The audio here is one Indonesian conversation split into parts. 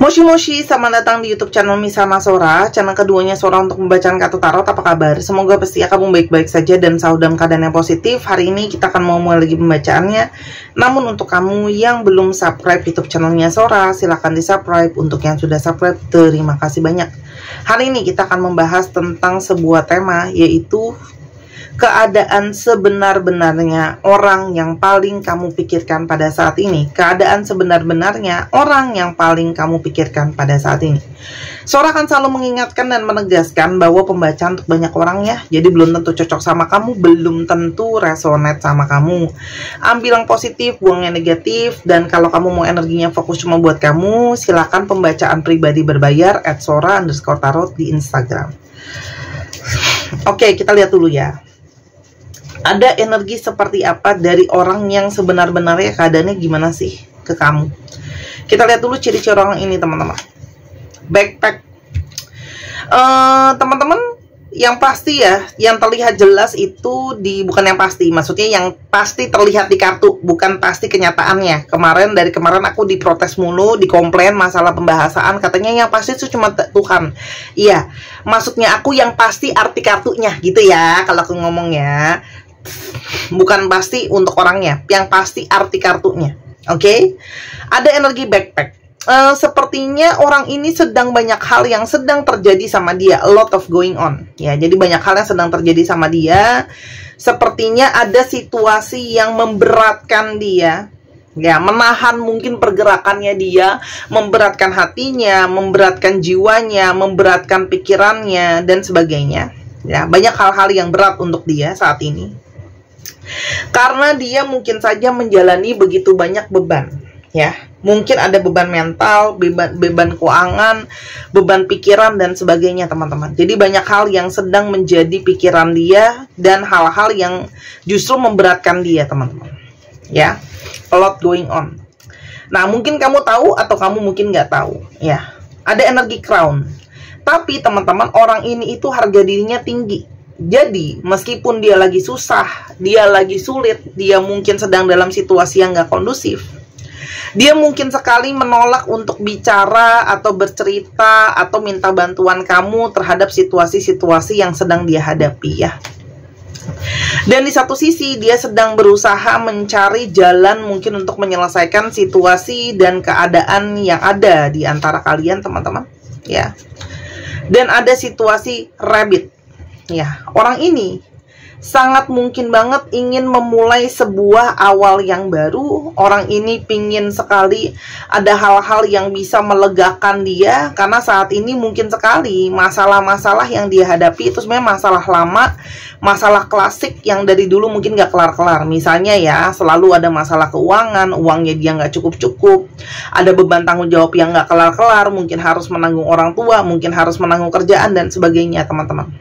Moshi Moshi, selamat datang di YouTube channel Misana Sora, channel keduanya Sora untuk membacakan kartu tarot. Apa kabar? Semoga pasti kamu baik-baik saja dan selalu dalam keadaan yang positif. Hari ini kita akan mau mulai lagi pembacaannya. Namun untuk kamu yang belum subscribe YouTube channelnya Sora, silahkan di subscribe. Untuk yang sudah subscribe, terima kasih banyak. Hari ini kita akan membahas tentang sebuah tema, yaitu keadaan sebenar-benarnya orang yang paling kamu pikirkan pada saat ini. Keadaan sebenar-benarnya orang yang paling kamu pikirkan pada saat ini. Sora akan selalu mengingatkan dan menegaskan bahwa pembacaan untuk banyak orang ya. Jadi belum tentu cocok sama kamu, belum tentu resonate sama kamu. Ambil yang positif, buang yang negatif. Dan kalau kamu mau energinya fokus cuma buat kamu, silakan pembacaan pribadi berbayar @sora_tarot di Instagram. Oke, kita lihat dulu ya. Ada energi seperti apa dari orang yang sebenar-benarnya, keadaannya gimana sih ke kamu. Kita lihat dulu ciri-ciri orang ini, teman-teman. Backpack. Teman-teman, yang pasti ya, yang terlihat jelas itu bukan yang pasti, maksudnya yang pasti terlihat di kartu, bukan pasti kenyataannya. Dari kemarin aku diprotes mulu, dikomplain masalah pembahasan, katanya yang pasti itu cuma Tuhan. Iya, maksudnya aku yang pasti arti kartunya gitu ya, kalau aku ngomongnya. Bukan pasti untuk orangnya, yang pasti arti kartunya. Oke? Ada energi backpack. Sepertinya orang ini sedang banyak hal yang sedang terjadi sama dia, a lot of going on. Ya, jadi banyak hal yang sedang terjadi sama dia. Sepertinya ada situasi yang memberatkan dia. Ya, menahan mungkin pergerakannya dia, memberatkan hatinya, memberatkan jiwanya, memberatkan pikirannya dan sebagainya. Ya, banyak hal-hal yang berat untuk dia saat ini. Karena dia mungkin saja menjalani begitu banyak beban, ya. Mungkin ada beban mental, beban keuangan, beban pikiran dan sebagainya, teman-teman. Jadi banyak hal yang sedang menjadi pikiran dia dan hal-hal yang justru memberatkan dia, teman-teman. Ya, a lot going on. Nah, mungkin kamu tahu atau kamu mungkin nggak tahu, ya. Ada energi crown. Tapi teman-teman, orang ini itu harga dirinya tinggi. Jadi, meskipun dia lagi susah, dia lagi sulit, dia mungkin sedang dalam situasi yang gak kondusif, dia mungkin sekali menolak untuk bicara atau bercerita atau minta bantuan kamu terhadap situasi-situasi yang sedang dia hadapi ya. Dan di satu sisi, dia sedang berusaha mencari jalan mungkin untuk menyelesaikan situasi dan keadaan yang ada di antara kalian, teman-teman ya. Dan ada situasi rabbit. Ya, orang ini sangat mungkin banget ingin memulai sebuah awal yang baru. Orang ini pingin sekali ada hal-hal yang bisa melegakan dia, karena saat ini mungkin sekali masalah-masalah yang dia hadapi itu sebenarnya masalah lama, masalah klasik yang dari dulu mungkin gak kelar-kelar. Misalnya ya, selalu ada masalah keuangan, uangnya dia gak cukup-cukup, ada beban tanggung jawab yang gak kelar-kelar, mungkin harus menanggung orang tua, mungkin harus menanggung kerjaan dan sebagainya, teman-teman.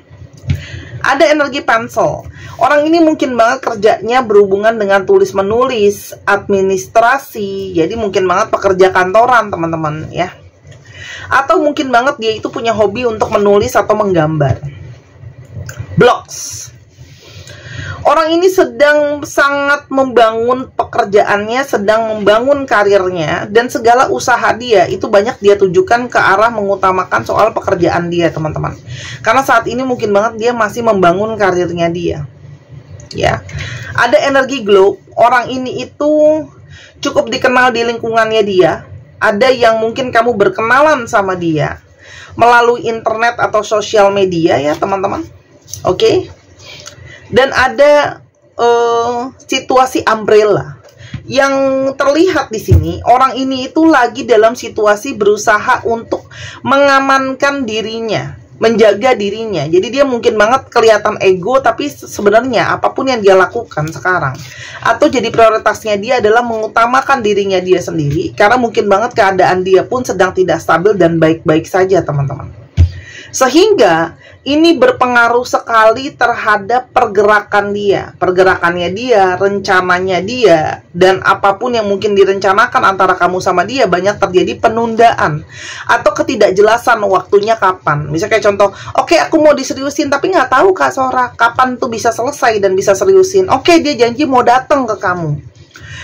Ada energi pencil. Orang ini mungkin banget kerjanya berhubungan dengan tulis-menulis, administrasi. Jadi mungkin banget pekerja kantoran, teman-teman ya. Atau mungkin banget dia itu punya hobi untuk menulis atau menggambar. Blocks. Orang ini sedang sangat membangun pekerjaannya, sedang membangun karirnya, dan segala usaha dia itu banyak dia tujukan ke arah mengutamakan soal pekerjaan dia, teman-teman. Karena saat ini mungkin banget dia masih membangun karirnya dia. Ya. Ada energi globe. Orang ini itu cukup dikenal di lingkungannya dia. Ada yang mungkin kamu berkenalan sama dia melalui internet atau sosial media ya, teman-teman. Oke. Dan ada situasi umbrella yang terlihat di sini. Orang ini itu lagi dalam situasi berusaha untuk mengamankan dirinya, menjaga dirinya. Jadi dia mungkin banget kelihatan ego, tapi sebenarnya apapun yang dia lakukan sekarang atau jadi prioritasnya dia adalah mengutamakan dirinya dia sendiri, karena mungkin banget keadaan dia pun sedang tidak stabil dan baik-baik saja, teman-teman. Sehingga ini berpengaruh sekali terhadap pergerakannya dia, rencananya dia, dan apapun yang mungkin direncanakan antara kamu sama dia, banyak terjadi penundaan atau ketidakjelasan waktunya kapan. Misalnya kayak contoh, oke, aku mau diseriusin tapi nggak tahu Kak Sora kapan tuh bisa selesai dan bisa seriusin. Oke, dia janji mau datang ke kamu.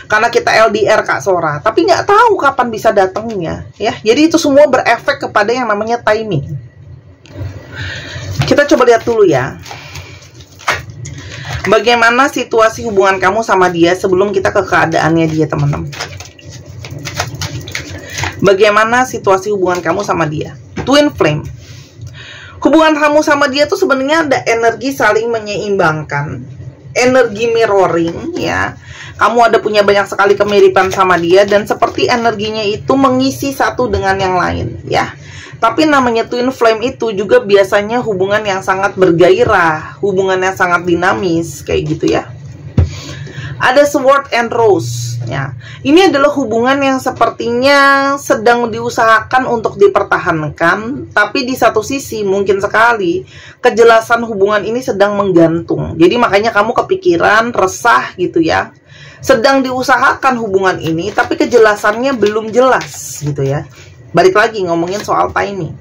karena kita LDR Kak Sora, tapi nggak tahu kapan bisa datangnya ya. Jadi itu semua berefek kepada yang namanya timing. Kita coba lihat dulu ya, bagaimana situasi hubungan kamu sama dia sebelum kita ke keadaannya dia, teman-teman. Bagaimana situasi hubungan kamu sama dia? Twin flame. Hubungan kamu sama dia tuh sebenarnya ada energi saling menyeimbangkan, energi mirroring ya. Kamu ada punya banyak sekali kemiripan sama dia, dan seperti energinya itu mengisi satu dengan yang lain ya. Tapi namanya twin flame itu juga biasanya hubungan yang sangat bergairah, hubungan yang sangat dinamis kayak gitu ya. Ada sword and rose ya. Ini adalah hubungan yang sepertinya sedang diusahakan untuk dipertahankan, tapi di satu sisi mungkin sekali kejelasan hubungan ini sedang menggantung. Jadi makanya kamu kepikiran, resah gitu ya. Sedang diusahakan hubungan ini, tapi kejelasannya belum jelas gitu ya. Balik lagi ngomongin soal timing.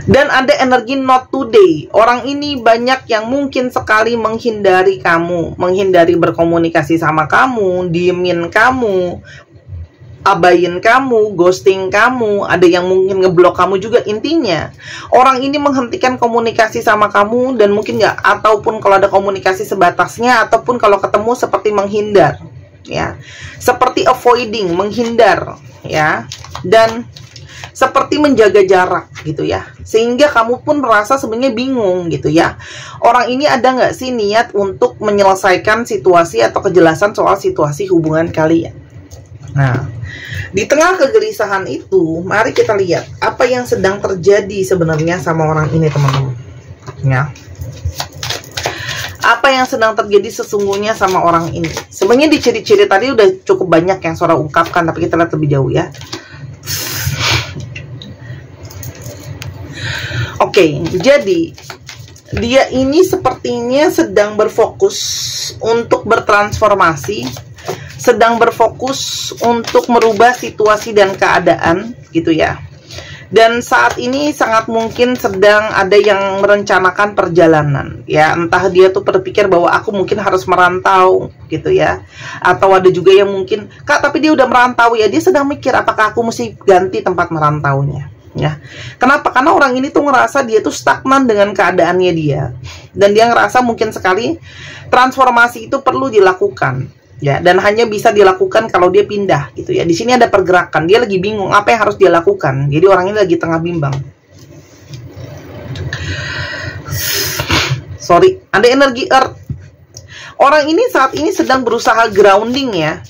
Dan ada energi not today. Orang ini banyak yang mungkin sekali menghindari kamu, menghindari berkomunikasi sama kamu, diemin kamu, abain kamu, ghosting kamu, ada yang mungkin ngeblok kamu juga. Intinya orang ini menghentikan komunikasi sama kamu, dan mungkin nggak, ataupun kalau ada komunikasi sebatasnya, ataupun kalau ketemu seperti menghindar ya, seperti avoiding, menghindar ya, dan seperti menjaga jarak gitu ya, sehingga kamu pun merasa sebenarnya bingung gitu ya. Orang ini ada nggak sih niat untuk menyelesaikan situasi atau kejelasan soal situasi hubungan kalian? Nah, di tengah kegelisahan itu, mari kita lihat apa yang sedang terjadi sebenarnya sama orang ini, teman-teman ya. Apa yang sedang terjadi sesungguhnya sama orang ini? Sebenarnya di ciri-ciri tadi udah cukup banyak yang Sora ungkapkan, tapi kita lihat lebih jauh ya. Oke, jadi dia ini sepertinya sedang berfokus untuk bertransformasi, sedang berfokus untuk merubah situasi dan keadaan gitu ya. Dan saat ini sangat mungkin sedang ada yang merencanakan perjalanan ya. Entah dia tuh berpikir bahwa aku mungkin harus merantau gitu ya, atau ada juga yang mungkin, Kak tapi dia udah merantau ya, dia sedang mikir apakah aku mesti ganti tempat merantaunya ya. Kenapa? Karena orang ini tuh ngerasa dia tuh stagnan dengan keadaannya dia, dan dia ngerasa mungkin sekali transformasi itu perlu dilakukan ya, dan hanya bisa dilakukan kalau dia pindah gitu ya. Di sini ada pergerakan, dia lagi bingung apa yang harus dia lakukan. Jadi orang ini lagi tengah bimbang. Sorry, ada energi earth. Orang ini saat ini sedang berusaha grounding ya,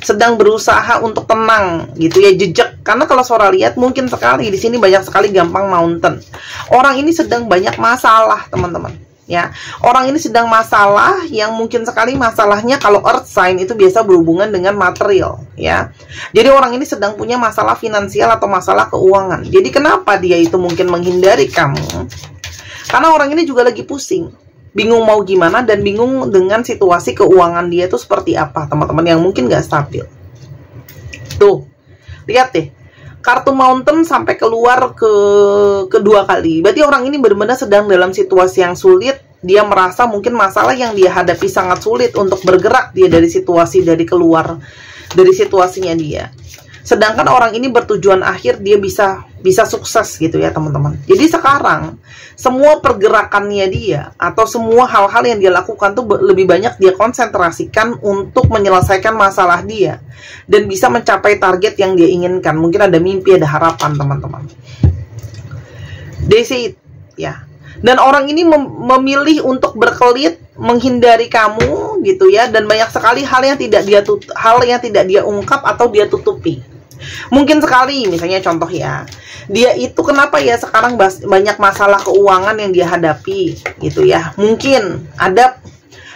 sedang berusaha untuk tenang gitu ya, jejak. Karena kalau Sora lihat mungkin sekali di sini banyak sekali gampang mountain. Orang ini sedang banyak masalah, teman-teman ya. Orang ini sedang masalah yang mungkin sekali masalahnya, kalau earth sign itu biasa berhubungan dengan material ya. Jadi orang ini sedang punya masalah finansial atau masalah keuangan. Jadi kenapa dia itu mungkin menghindari kamu? Karena orang ini juga lagi pusing, bingung mau gimana, dan bingung dengan situasi keuangan dia tuh seperti apa, teman-teman, yang mungkin gak stabil. Tuh, lihat deh, kartu mountain sampai keluar kedua kali. Berarti orang ini benar-benar sedang dalam situasi yang sulit. Dia merasa mungkin masalah yang dia hadapi sangat sulit untuk bergerak dia dari situasi, dari keluar dari situasinya dia. Sedangkan orang ini bertujuan akhir dia bisa sukses gitu ya, teman-teman. Jadi sekarang semua pergerakannya dia atau semua hal-hal yang dia lakukan tuh lebih banyak dia konsentrasikan untuk menyelesaikan masalah dia dan bisa mencapai target yang dia inginkan. Mungkin ada mimpi, ada harapan, teman-teman. They say it ya. Dan orang ini memilih untuk berkelit, menghindari kamu gitu ya, dan banyak sekali hal yang tidak dia ungkap atau dia tutupi. Mungkin sekali, misalnya contoh ya, dia itu kenapa ya sekarang banyak masalah keuangan yang dia hadapi gitu ya. Mungkin ada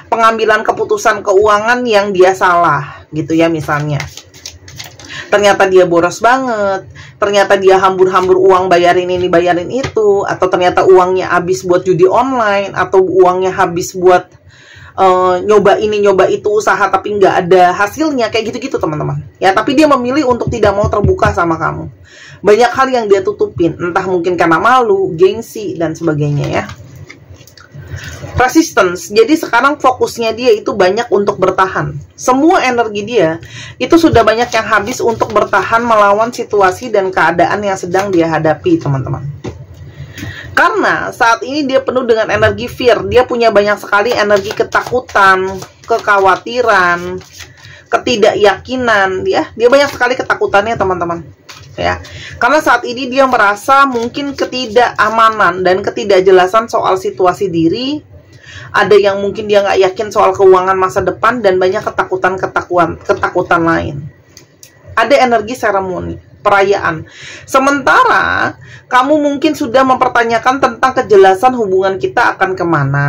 pengambilan keputusan keuangan yang dia salah gitu ya, misalnya ternyata dia boros banget, ternyata dia hambur-hambur uang bayarin ini bayarin itu, atau ternyata uangnya habis buat judi online, atau uangnya habis buat nyoba ini nyoba itu usaha tapi nggak ada hasilnya, kayak gitu-gitu, teman-teman ya. Tapi dia memilih untuk tidak mau terbuka sama kamu. Banyak hal yang dia tutupin, entah mungkin karena malu, gengsi, dan sebagainya ya. resistance. Jadi sekarang fokusnya dia itu banyak untuk bertahan. Semua energi dia itu sudah banyak yang habis untuk bertahan melawan situasi dan keadaan yang sedang dia hadapi, teman-teman. Karena saat ini dia penuh dengan energi fear. Dia punya banyak sekali energi ketakutan, kekhawatiran, ketidakyakinan. Dia banyak sekali ketakutannya, teman-teman. Ya, karena saat ini dia merasa mungkin ketidakamanan dan ketidakjelasan soal situasi diri. Ada yang mungkin dia nggak yakin soal keuangan masa depan, dan banyak ketakutan lain. Ada energi seremoni, perayaan. Sementara kamu mungkin sudah mempertanyakan tentang kejelasan hubungan kita akan kemana,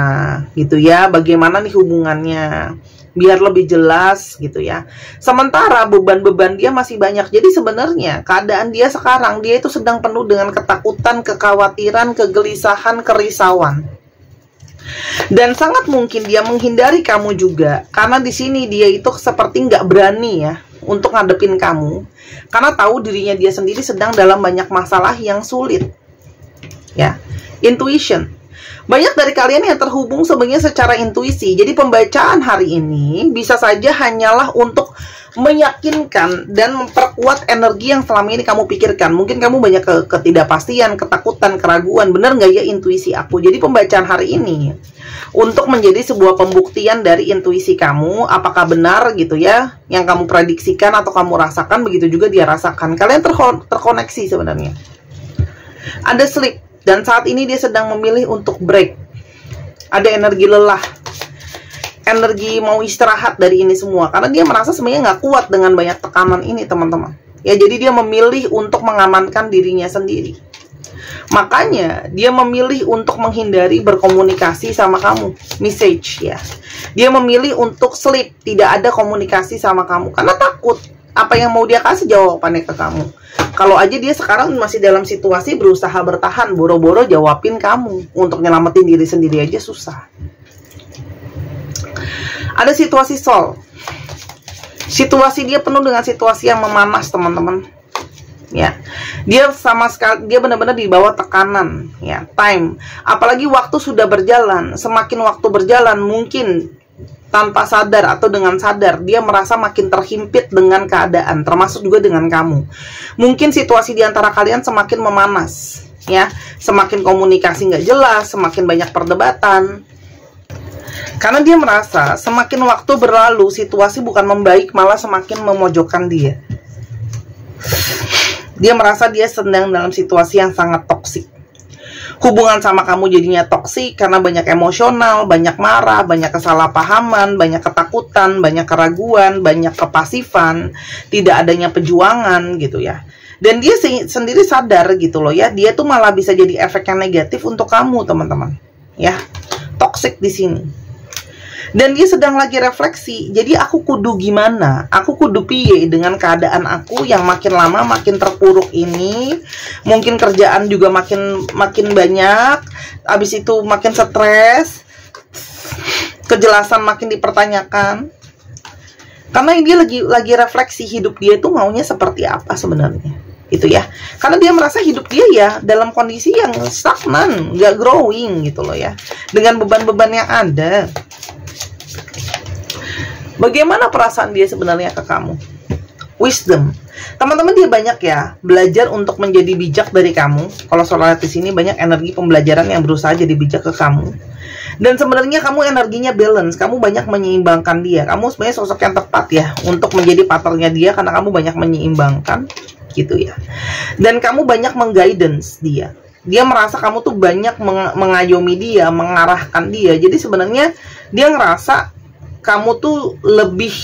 gitu ya. Bagaimana nih hubungannya, biar lebih jelas gitu ya. Sementara beban-beban dia masih banyak. Jadi sebenarnya keadaan dia sekarang, dia itu sedang penuh dengan ketakutan, kekhawatiran, kegelisahan, kerisauan. Dan sangat mungkin dia menghindari kamu juga, karena di sini dia itu seperti nggak berani ya untuk ngadepin kamu, karena tahu dirinya dia sendiri sedang dalam banyak masalah yang sulit. Ya, intuition. Banyak dari kalian yang terhubung sebenarnya secara intuisi. Jadi pembacaan hari ini bisa saja hanyalah untuk meyakinkan dan memperkuat energi yang selama ini kamu pikirkan. Mungkin kamu banyak ketidakpastian, ketakutan, keraguan. Benar nggak ya intuisi aku? Jadi pembacaan hari ini untuk menjadi sebuah pembuktian dari intuisi kamu. Apakah benar gitu ya yang kamu prediksikan atau kamu rasakan, begitu juga dia rasakan. Kalian terkoneksi sebenarnya. Ada sleep. Dan saat ini dia sedang memilih untuk break. Ada energi lelah, energi mau istirahat dari ini semua. Karena dia merasa sebenarnya nggak kuat dengan banyak tekanan ini, teman-teman. Ya, jadi dia memilih untuk mengamankan dirinya sendiri. Makanya dia memilih untuk menghindari berkomunikasi sama kamu, message ya. Dia memilih untuk sleep, tidak ada komunikasi sama kamu. Karena takut apa yang mau dia kasih jawabannya ke kamu. Kalau aja dia sekarang masih dalam situasi berusaha bertahan, boro-boro jawabin kamu. Untuk nyelamatin diri sendiri aja susah. Ada situasi soul. Situasi dia penuh dengan situasi yang memanas, teman-teman. Ya, dia sama sekali, dia benar-benar di bawah tekanan. Ya, time. Apalagi waktu sudah berjalan. Semakin waktu berjalan, mungkin tanpa sadar atau dengan sadar, dia merasa makin terhimpit dengan keadaan, termasuk juga dengan kamu. Mungkin situasi di antara kalian semakin memanas, ya, semakin komunikasi nggak jelas, semakin banyak perdebatan. Karena dia merasa semakin waktu berlalu, situasi bukan membaik, malah semakin memojokkan dia. Dia merasa dia sedang dalam situasi yang sangat toksik. Hubungan sama kamu jadinya toksik karena banyak emosional, banyak marah, banyak kesalahpahaman, banyak ketakutan, banyak keraguan, banyak kepasifan, tidak adanya perjuangan gitu ya. Dan dia sendiri sadar gitu loh ya, dia tuh malah bisa jadi efek yang negatif untuk kamu, teman-teman. Ya, toksik di sini. Dan dia sedang lagi refleksi, jadi aku kudu gimana? Aku kudu piye dengan keadaan aku yang makin lama makin terpuruk ini. Mungkin kerjaan juga makin banyak, habis itu makin stres, kejelasan makin dipertanyakan. Karena dia lagi refleksi hidup dia itu maunya seperti apa sebenarnya. Gitu ya. Karena dia merasa hidup dia ya dalam kondisi yang stagnan, nggak growing gitu loh ya. Dengan beban-beban yang ada. Bagaimana perasaan dia sebenarnya ke kamu? Wisdom. Teman-teman, dia banyak ya belajar untuk menjadi bijak dari kamu. Kalau soal di sini banyak energi pembelajaran yang berusaha jadi bijak ke kamu. Dan sebenarnya kamu energinya balance. Kamu banyak menyeimbangkan dia. Kamu sebenarnya sosok yang tepat ya untuk menjadi partnernya dia, karena kamu banyak menyeimbangkan gitu ya. Dan kamu banyak mengguidance dia. Dia merasa kamu tuh banyak mengayomi dia, mengarahkan dia. Jadi sebenarnya dia ngerasa kamu tuh lebih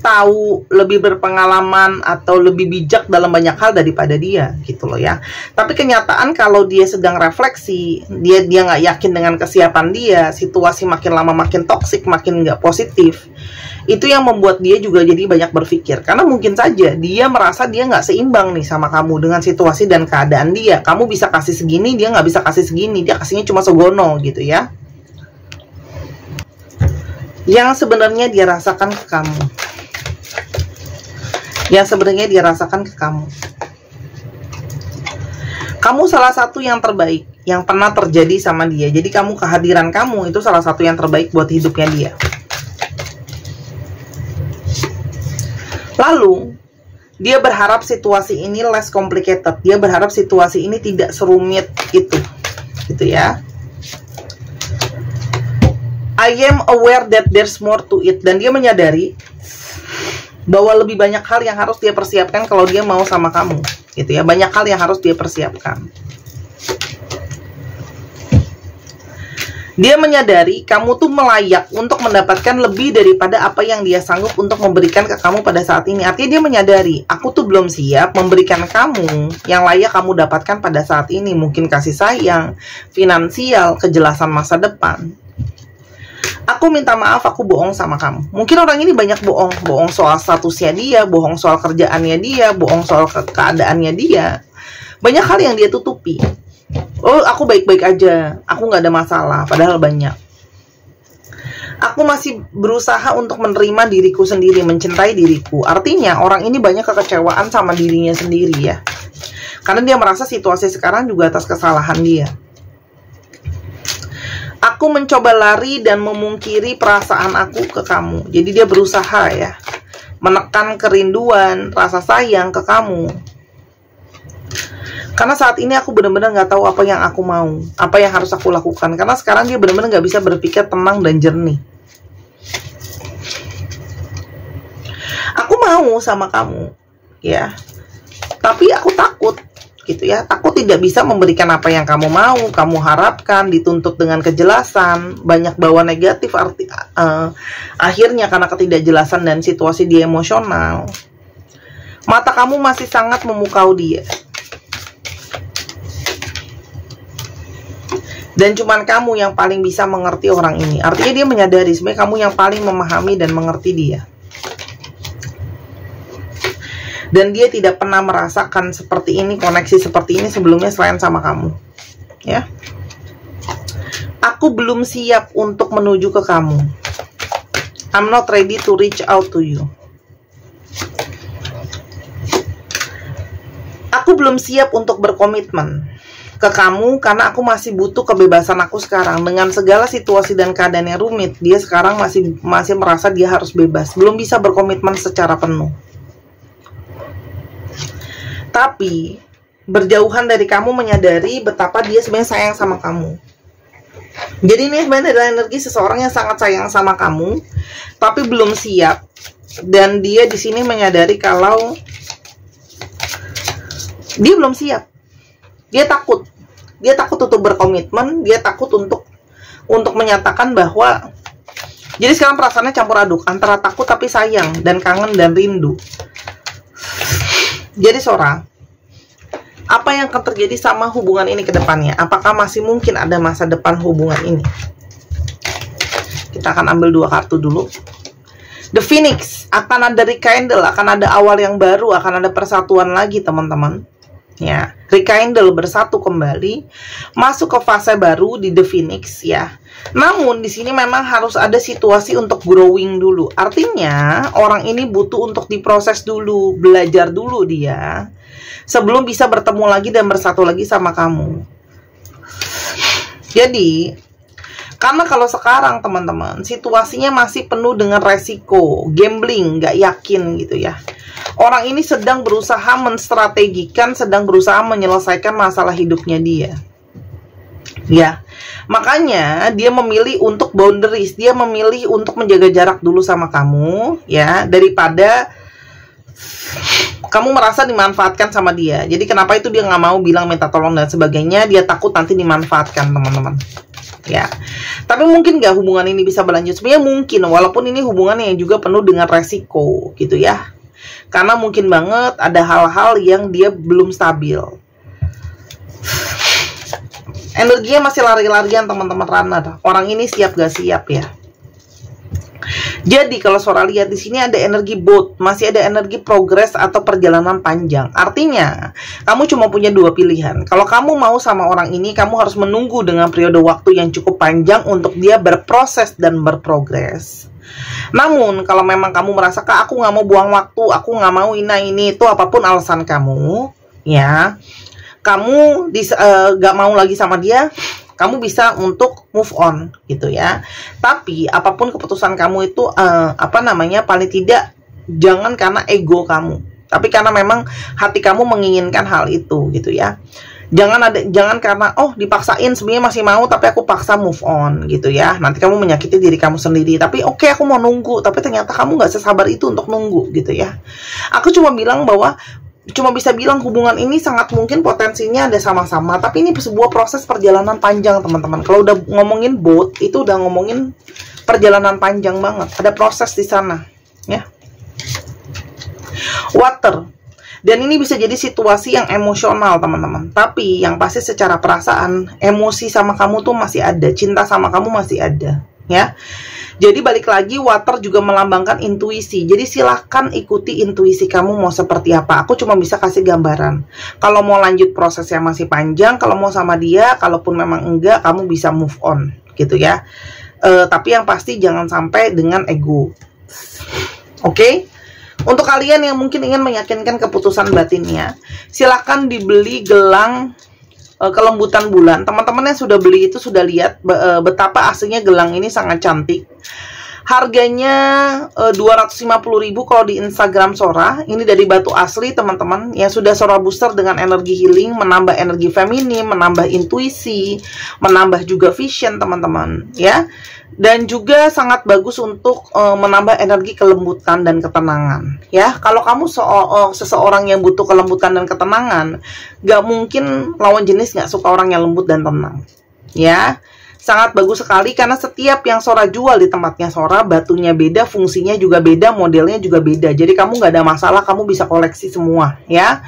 tahu, lebih berpengalaman atau lebih bijak dalam banyak hal daripada dia gitu loh ya. Tapi kenyataan kalau dia sedang refleksi, dia nggak yakin dengan kesiapan dia, situasi makin lama makin toksik, makin nggak positif. Itu yang membuat dia juga jadi banyak berpikir. Karena mungkin saja dia merasa dia nggak seimbang nih sama kamu dengan situasi dan keadaan dia. Kamu bisa kasih segini, dia nggak bisa kasih segini, dia kasihnya cuma segono gitu ya. Yang sebenarnya dia rasakan ke kamu, yang sebenarnya dia rasakan ke kamu. Kamu salah satu yang terbaik. yang pernah terjadi sama dia. Jadi kamu, kehadiran kamu itu salah satu yang terbaik buat hidupnya dia. Lalu dia berharap situasi ini less complicated. Dia berharap situasi ini tidak serumit itu, gitu ya. I am aware that there's more to it. Dan dia menyadari bahwa lebih banyak hal yang harus dia persiapkan kalau dia mau sama kamu, gitu ya. Banyak hal yang harus dia persiapkan. Dia menyadari kamu tuh melayak untuk mendapatkan lebih daripada apa yang dia sanggup untuk memberikan ke kamu pada saat ini. Artinya dia menyadari, aku tuh belum siap memberikan kamu yang layak kamu dapatkan pada saat ini. Mungkin kasih sayang, finansial, kejelasan masa depan. Aku minta maaf, aku bohong sama kamu. Mungkin orang ini banyak bohong. Bohong soal statusnya dia, bohong soal kerjaannya dia, bohong soal keadaannya dia. Banyak hal yang dia tutupi. Oh, aku baik-baik aja, aku nggak ada masalah, padahal banyak. Aku masih berusaha untuk menerima diriku sendiri, mencintai diriku. Artinya orang ini banyak kekecewaan sama dirinya sendiri ya. Karena dia merasa situasi sekarang juga atas kesalahan dia. Aku mencoba lari dan memungkiri perasaan aku ke kamu. Jadi dia berusaha ya, menekan kerinduan, rasa sayang ke kamu. Karena saat ini aku benar-benar nggak tahu apa yang aku mau, apa yang harus aku lakukan. Karena sekarang dia benar-benar nggak bisa berpikir tenang dan jernih. Aku mau sama kamu, ya. Tapi aku takut, gitu ya. Takut tidak bisa memberikan apa yang kamu mau, kamu harapkan, dituntut dengan kejelasan, banyak bawa negatif akhirnya karena ketidakjelasan dan situasi dia emosional. Mata kamu masih sangat memukau dia. Dan cuman kamu yang paling bisa mengerti orang ini. Artinya dia menyadari sebenarnya kamu yang paling memahami dan mengerti dia. Dan dia tidak pernah merasakan seperti ini, koneksi seperti ini sebelumnya selain sama kamu. Ya. Aku belum siap untuk menuju ke kamu. I'm not ready to reach out to you. Aku belum siap untuk berkomitmen ke kamu karena aku masih butuh kebebasan aku sekarang. Dengan segala situasi dan keadaan yang rumit, dia sekarang masih merasa dia harus bebas, belum bisa berkomitmen secara penuh. Tapi berjauhan dari kamu menyadari betapa dia sebenarnya sayang sama kamu. Jadi ini sebenarnya adalah energi seseorang yang sangat sayang sama kamu, tapi belum siap. Dan dia di sini menyadari kalau dia belum siap. Dia takut. Dia takut untuk berkomitmen, dia takut untuk menyatakan bahwa, jadi sekarang perasaannya campur aduk antara takut tapi sayang dan kangen dan rindu. Jadi Sora, apa yang akan terjadi sama hubungan ini ke depannya? Apakah masih mungkin ada masa depan hubungan ini? Kita akan ambil 2 kartu dulu. The Phoenix, akan ada rekindle, akan ada awal yang baru, akan ada persatuan lagi teman-teman. Ya, rekindle, bersatu kembali, masuk ke fase baru di The Phoenix ya. Namun di sini memang harus ada situasi untuk growing dulu. Artinya orang ini butuh untuk diproses dulu, belajar dulu dia sebelum bisa bertemu lagi dan bersatu lagi sama kamu. Jadi karena kalau sekarang teman-teman situasinya masih penuh dengan resiko, gambling, nggak yakin gitu ya. Orang ini sedang berusaha menstrategikan, sedang berusaha menyelesaikan masalah hidupnya dia. Ya, makanya dia memilih untuk boundaries, dia memilih untuk menjaga jarak dulu sama kamu, ya, daripada kamu merasa dimanfaatkan sama dia. Jadi kenapa itu dia nggak mau bilang minta tolong dan sebagainya, dia takut nanti dimanfaatkan teman-teman. Ya, tapi mungkin nggak hubungan ini bisa berlanjut? Sebenarnya mungkin, walaupun ini hubungan yang juga penuh dengan resiko, gitu ya. Karena mungkin banget ada hal-hal yang dia belum stabil. Energinya masih lari-larian teman-teman runner. Orang ini siap gak siap ya. Jadi kalau Sora lihat di sini ada energi both, masih ada energi progres atau perjalanan panjang. Artinya kamu cuma punya 2 pilihan. Kalau kamu mau sama orang ini, kamu harus menunggu dengan periode waktu yang cukup panjang untuk dia berproses dan berprogres. Namun kalau memang kamu merasa, Kak, aku nggak mau buang waktu, aku nggak mau ini itu, apapun alasan kamu, ya, kamu gak mau lagi sama dia, kamu bisa untuk move on gitu ya. Tapi apapun keputusan kamu itu paling tidak jangan karena ego kamu, tapi karena memang hati kamu menginginkan hal itu gitu ya. Jangan karena dipaksain, sebenarnya masih mau tapi aku paksa move on gitu ya. Nanti kamu menyakiti diri kamu sendiri. Tapi oke, aku mau nunggu, tapi ternyata kamu nggak sesabar itu untuk nunggu gitu ya. Aku cuma bisa bilang hubungan ini sangat mungkin potensinya ada sama-sama, tapi ini sebuah proses perjalanan panjang teman-teman. Kalau udah ngomongin boat, itu udah ngomongin perjalanan panjang banget. Ada proses di sana ya. Water. Dan ini bisa jadi situasi yang emosional teman-teman. Tapi yang pasti secara perasaan, emosi sama kamu tuh masih ada, cinta sama kamu masih ada ya. Jadi balik lagi, water juga melambangkan intuisi. Jadi silahkan ikuti intuisi kamu mau seperti apa. Aku cuma bisa kasih gambaran. Kalau mau lanjut prosesnya masih panjang, kalau mau sama dia, kalaupun memang enggak, kamu bisa move on gitu ya. Tapi yang pasti jangan sampai dengan ego. Oke? Untuk kalian yang mungkin ingin meyakinkan keputusan batinnya, silahkan dibeli gelang kelembutan bulan. Teman-teman yang sudah beli itu sudah lihat betapa aslinya gelang ini sangat cantik. Harganya 250.000 kalau di Instagram Sora. Ini dari batu asli teman-teman, yang sudah Sora booster dengan energi healing, menambah energi feminim, menambah intuisi, menambah juga vision teman-teman ya. Dan juga sangat bagus untuk menambah energi kelembutan dan ketenangan ya. Kalau kamu seseorang yang butuh kelembutan dan ketenangan, gak mungkin lawan jenis gak suka orang yang lembut dan tenang ya. Sangat bagus sekali karena setiap yang Sora jual di tempatnya Sora, batunya beda, fungsinya juga beda, modelnya juga beda. Jadi kamu gak ada masalah, kamu bisa koleksi semua ya.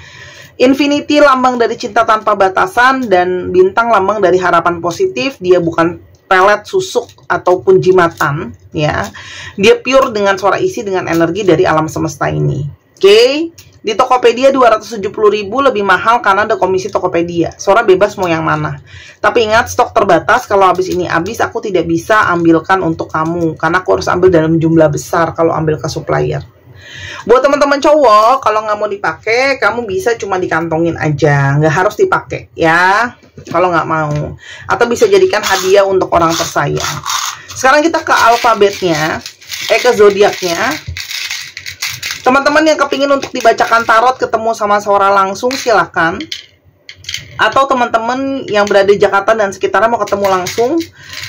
Infinity lambang dari cinta tanpa batasan, dan bintang lambang dari harapan positif. Dia bukan pelet, susuk, ataupun jimatan ya. Dia pure dengan suara isi dengan energi dari alam semesta ini. Oke. Di Tokopedia 270.000, lebih mahal karena ada komisi Tokopedia. Sora bebas mau yang mana. Tapi ingat, stok terbatas. Kalau habis ini habis, aku tidak bisa ambilkan untuk kamu karena aku harus ambil dalam jumlah besar kalau ambil ke supplier. Buat teman-teman cowok, kalau nggak mau dipakai, kamu bisa cuma dikantongin aja, nggak harus dipakai ya. Kalau nggak mau, atau bisa jadikan hadiah untuk orang tersayang. Sekarang kita ke alfabetnya, ke zodiaknya. Teman-teman yang kepingin untuk dibacakan tarot, ketemu sama Sora langsung, silakan. Atau teman-teman yang berada di Jakarta dan sekitarnya mau ketemu langsung,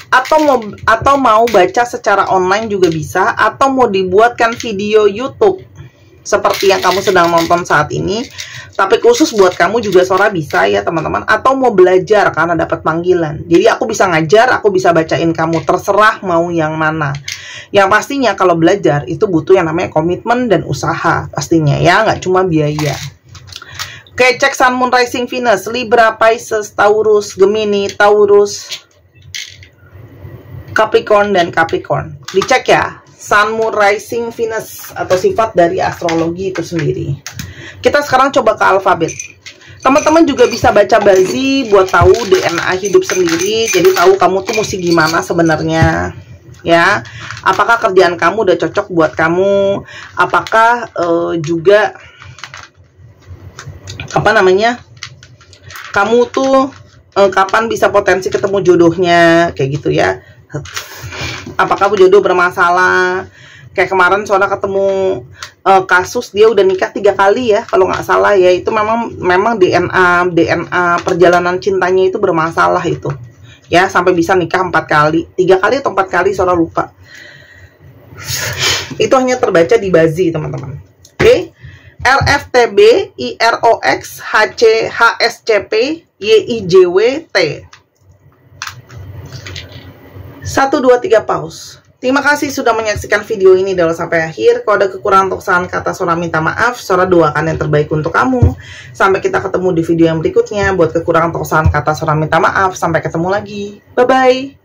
atau mau baca secara online juga bisa, atau mau dibuatkan video YouTube seperti yang kamu sedang nonton saat ini, tapi khusus buat kamu juga Sora bisa ya teman-teman. Atau mau belajar karena dapat panggilan, jadi aku bisa ngajar, aku bisa bacain kamu, terserah mau yang mana. Yang pastinya kalau belajar itu butuh yang namanya komitmen dan usaha pastinya ya, nggak cuma biaya. Oke, cek Sun, Moon, Rising, Venus, Libra, Pisces, Taurus, Gemini, Taurus, Capricorn, dan Capricorn. Dicek ya, Sun, Moon, Rising, Venus, atau sifat dari astrologi itu sendiri. Kita sekarang coba ke alfabet. Teman-teman juga bisa baca Bazi buat tahu DNA hidup sendiri, jadi tahu kamu tuh mesti gimana sebenarnya. Ya, apakah kerjaan kamu udah cocok buat kamu? Apakah juga kamu tuh kapan bisa potensi ketemu jodohnya, kayak gitu ya. Apakah jodoh bermasalah? Kayak kemarin Sora ketemu kasus dia udah nikah 3 kali ya, kalau nggak salah ya. Itu memang DNA perjalanan cintanya itu bermasalah itu. Ya, sampai bisa nikah 4 kali, 3 kali atau 4 kali, Sora lupa. Itu hanya terbaca di Bazi teman-teman. Oke. RFTB IROX HC HSCP YIJWT 1, 2, 3 pause. Terima kasih sudah menyaksikan video ini dari sampai akhir. Kalau ada kekurangan atau kesalahan kata, Sora minta maaf. Sora doakan yang terbaik untuk kamu. Sampai kita ketemu di video yang berikutnya. Buat kekurangan atau kesalahan kata, Sora minta maaf. Sampai ketemu lagi. Bye-bye.